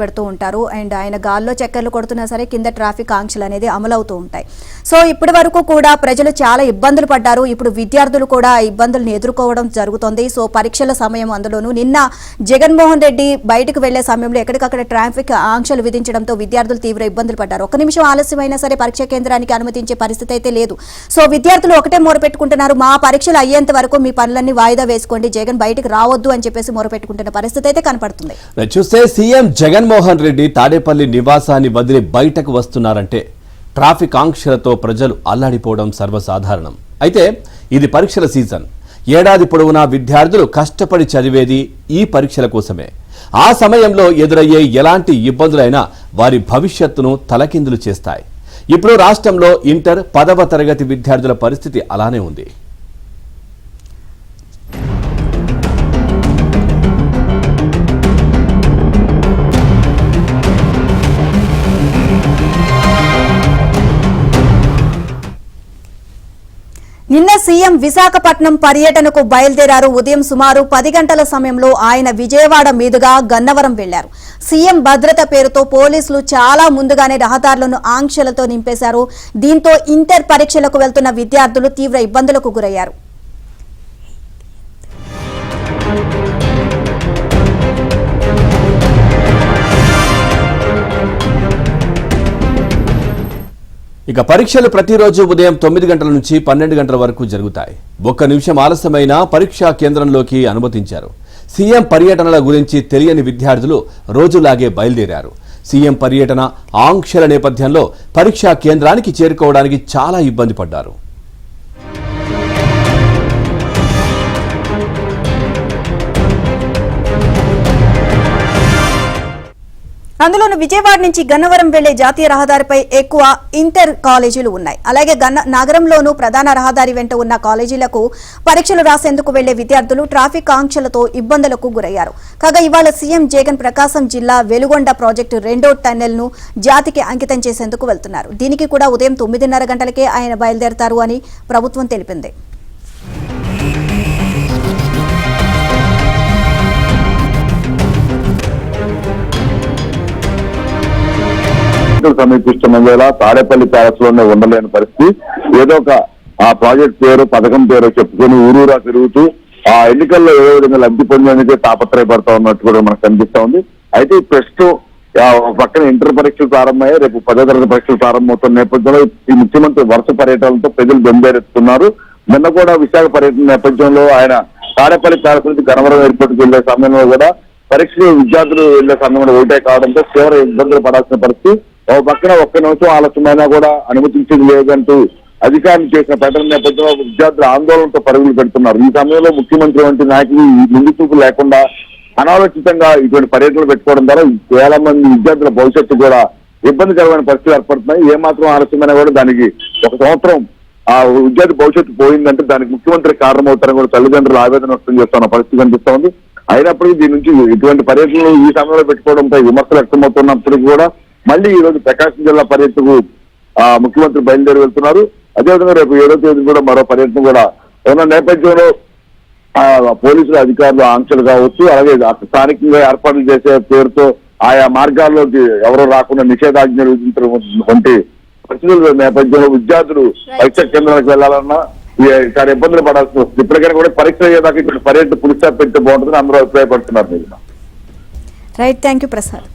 పెడుతూ ఉంటారు అండ్ ఆయన గాల్లో చక్కర్లు కొడుతున్నా సరే కింద ట్రాఫిక్ ఆంక్షలు అనేది అమలవుతూ ఉంటాయి. సో ఇప్పటి వరకు కూడా ప్రజలు చాలా ఇబ్బందులు పడ్డారు. ఇప్పుడు విద్యార్థులు కూడా ఇబ్బందులను ఎదుర్కోవడం జరుగుతోంది. సో పరీక్షల సమయం అందులోనూ నిన్న జగన్మోహన్ రెడ్డి బయటకు వెళ్లే సమయంలో ఎక్కడికక్కడ ట్రాఫిక్ ఆంక్షలు విధించడంతో విద్యార్థులు తీవ్ర ఇబ్బందులు పడ్డారు. ఒక్క నిమిషం ఆలస్యమైనా సరే పరీక్ష కేంద్రానికి అనుమతించే పరిస్థితి అయితే లేదు. సో విద్యార్థులు ఒకటే మొరపెట్టుకుంటున్నారు, మా పరీక్షలు అయ్యేంత వరకు మీ పనులన్నీ వాయిదా వేసుకోండి, జగన్ బయటకు రావద్దు అని చెప్పేసి మొరపెట్టుకుంటున్న పరిస్థితి అయితే కనపడుతుంది. చూస్తే సీఎం జగన్మోహన్ రెడ్డి తాడేపల్లి నివాసాన్ని వదిలి బయటకు వస్తున్నారంటే ట్రాఫిక్ ఆంక్షలతో ప్రజలు అల్లాడిపోవడం సర్వసాధారణం. అయితే ఇది పరీక్షల సీజన్. ఏడాది పొడవునా విద్యార్థులు కష్టపడి చదివేది ఈ పరీక్షల కోసమే. ఆ సమయంలో ఎదురయ్యే ఎలాంటి ఇబ్బందులైనా వారి భవిష్యత్తును తలకిందులు చేస్తాయి. ఇప్పుడు రాష్ట్రంలో ఇంటర్ 10వ తరగతి విద్యార్థుల పరిస్థితి అలానే ఉంది. నిన్న సీఎం విశాఖపట్నం పర్యటనకు బయలుదేరారు. ఉదయం సుమారు 10 గంటల సమయంలో ఆయన విజయవాడ మీదుగా గన్నవరం వెళ్లారు. సీఎం భద్రత పేరుతో పోలీసులు చాలా ముందుగానే రహదారులను ఆంక్షలతో నింపేశారు. దీంతో ఇంటర్ పరీక్షలకు వెళ్తున్న విద్యార్థులు తీవ్ర ఇబ్బందులకు గురయ్యారు. ఇక పరీక్షలు ప్రతిరోజు ఉదయం 9 గంటల నుంచి 12 గంటల వరకు జరుగుతాయి. 1 నిమిషం ఆలస్యమైన పరీక్షా కేంద్రంలోకి అనుమతించారు. సీఎం పర్యటనల గురించి తెలియని విద్యార్థులు రోజులాగే బయలుదేరారు. సీఎం పర్యటన ఆంక్షల నేపథ్యంలో పరీక్షా కేంద్రానికి చేరుకోవడానికి చాలా ఇబ్బంది పడ్డారు. అందులోనూ విజయవాడ నుంచి గన్నవరం వెళ్లే జాతీయ రహదారిపై ఎక్కువ ఇంటర్ కాలేజీలు ఉన్నాయి. అలాగే నగరంలోనూ ప్రధాన రహదారి వెంట ఉన్న కాలేజీలకు పరీక్షలు రాసేందుకు వెళ్లే విద్యార్థులు ట్రాఫిక్ ఆంక్షలతో ఇబ్బందులకు గురయ్యారు. కాగా ఇవాళ సీఎం జగన్ ప్రకాశం జిల్లా వెలుగొండ ప్రాజెక్టు 2వ టన్నెల్ ను జాతికి అంకితం చేసేందుకు వెళ్తున్నారు. దీనికి కూడా ఉదయం 9:30 గంటలకే ఆయన బయలుదేరతారు అని ప్రభుత్వం తెలిపింది. సమీపిస్తున్న వేళ తాడేపల్లి ప్యాలెస్ లోనే ఉండలేని పరిస్థితి. ఏదో ఒక ఆ ప్రాజెక్ట్ పేరు పథకం పేరు చెప్పుకొని ఊరూరా తిరుగుతూ ఆ ఎన్నికల్లో ఏ విధంగా లబ్ధి పొందేందుకే తాపత్రయపడతా ఉన్నట్టు కూడా మనకు కనిపిస్తా ఉంది. అయితే ప్రస్తుతం పక్కన ఇంటర్ పరీక్షలు ప్రారంభమయ్యాయి. రేపు 10వ తరగతి పరీక్షలు ప్రారంభమవుతున్న నేపథ్యంలో ఈ ముఖ్యమంత్రి వరుస పర్యటనలతో ప్రజలు బెంబేరెత్తున్నారు. నిన్న కూడా విశాఖ పర్యటన నేపథ్యంలో ఆయన తాడేపల్లి ప్యాలెస్ నుంచి గన్నవరం ఎయిర్పోర్ట్కి వెళ్లే సమయంలో కూడా పరీక్షలు విద్యార్థులు వెళ్లే సమయంలో ఒకటే కావడంతో తీవ్ర ఇబ్బందులు పడాల్సిన పరిస్థితి. పక్కన 1 నిమిషం ఆలస్యమైనా కూడా అనుమతించేది లేదంటూ అధికారులు చేసిన ప్రకటన నేపథ్యంలో విద్యార్థులు ఆందోళనతో పరుగులు పెడుతున్నారు. ఈ సమయంలో ముఖ్యమంత్రి వంటి నాయకులు ముందు చూపు లేకుండా అనాలోచితంగా ఇటువంటి పర్యటనలు పెట్టుకోవడం ద్వారా వేల మంది విద్యార్థుల భవిష్యత్తు కూడా ఇబ్బందికరమైన పరిస్థితులు ఏర్పడుతున్నాయి. ఏమాత్రం ఆలస్యమైనా కూడా దానికి 1 సంవత్సరం ఆ విద్యార్థి భవిష్యత్తు పోయిందంటే దానికి ముఖ్యమంత్రి కారణమవుతారని కూడా తల్లిదండ్రులు ఆవేదన వ్యక్తం చేస్తున్న పరిస్థితి కనిపిస్తా ఉంది. అయినప్పటికీ దీని నుంచి ఇటువంటి పర్యటనలు ఈ సమయంలో పెట్టుకోవడంపై విమర్శలు వ్యక్తమవుతున్నప్పటికీ కూడా మళ్ళీ ఈ రోజు ప్రకాశం జిల్లా పర్యటనకు ముఖ్యమంత్రి బయలుదేరి వెళ్తున్నారు. అదేవిధంగా రేపు 7వ తేదీ కూడా మరో పర్యటన కూడా ఉన్న నేపథ్యంలో పోలీసుల అధికారులు ఆంక్షలు కావచ్చు, అలాగే స్థానికంగా ఏర్పాట్లు చేసే పేరుతో ఆయా మార్గాల్లోకి ఎవరో రాకుండా నిషేధాజ్ఞలు విధించడం వంటి పరిస్థితుల నేపథ్యంలో విద్యార్థులు పరీక్ష కేంద్రాలకు వెళ్లాలన్నా చాలా ఇబ్బందులు పడాల్సి వస్తుంది. ఇప్పటికైనా కూడా పరీక్ష అయ్యేదాకా ఇక్కడ పర్యటన పులి స్టాప్ పెడితే బాగుంటుందని అందరూ అభిప్రాయపడుతున్నారు. Right, thank you Prasad.